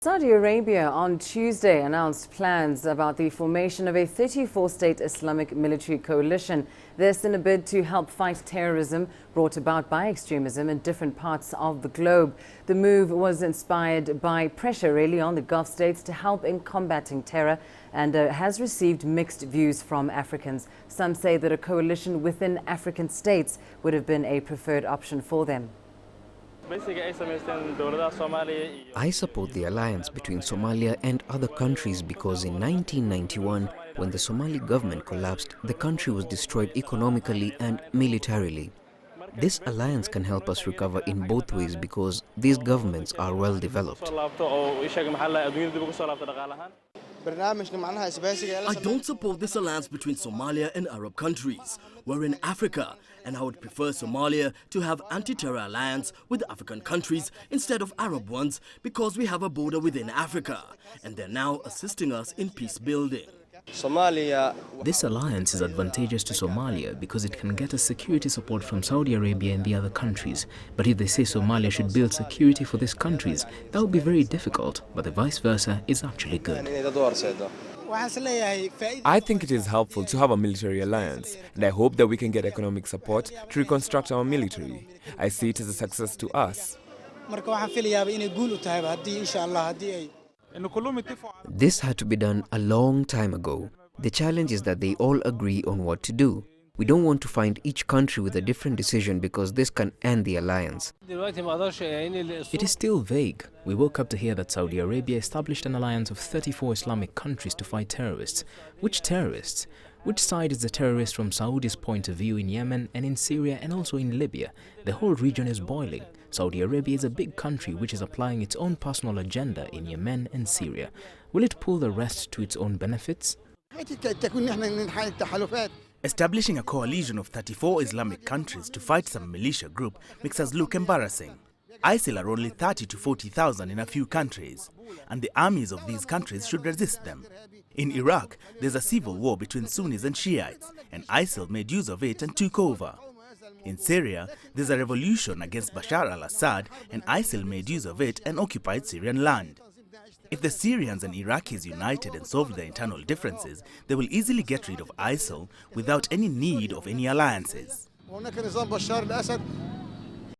Saudi Arabia on Tuesday announced plans about the formation of a 34-state Islamic military coalition. This in a bid to help fight terrorism brought about by extremism in different parts of the globe. The move was inspired by pressure really on the Gulf states to help in combating terror and has received mixed views from Africans. Some say that a coalition within African states would have been a preferred option for them. I support the alliance between Somalia and other countries because in 1991, when the Somali government collapsed, the country was destroyed economically and militarily. This alliance can help us recover in both ways because these governments are well developed. I don't support this alliance between Somalia and Arab countries. We're in Africa, and I would prefer Somalia to have anti-terror alliance with African countries instead of Arab ones because we have a border within Africa, and they're now assisting us in peace building. This alliance is advantageous to Somalia because it can get us security support from Saudi Arabia and the other countries. But if they say Somalia should build security for these countries, that would be very difficult, but the vice versa is actually good. I think it is helpful to have a military alliance, and I hope that we can get economic support to reconstruct our military. I see it as a success to us. This had to be done a long time ago. The challenge is that they all agree on what to do. We don't want to find each country with a different decision because this can end the alliance. It is still vague. We woke up to hear that Saudi Arabia established an alliance of 34 Islamic countries to fight terrorists. Which terrorists? Which side is the terrorist from Saudi's point of view in Yemen and in Syria and also in Libya? The whole region is boiling. Saudi Arabia is a big country which is applying its own personal agenda in Yemen and Syria. Will it pull the rest to its own benefits? Establishing a coalition of 34 Islamic countries to fight some militia group makes us look embarrassing. ISIL are only 30 to 40,000 in a few countries, and the armies of these countries should resist them. In Iraq, there's a civil war between Sunnis and Shiites, and ISIL made use of it and took over. In Syria, there's a revolution against Bashar al-Assad, and ISIL made use of it and occupied Syrian land. If the Syrians and Iraqis united and solved their internal differences, they will easily get rid of ISIL without any need of any alliances.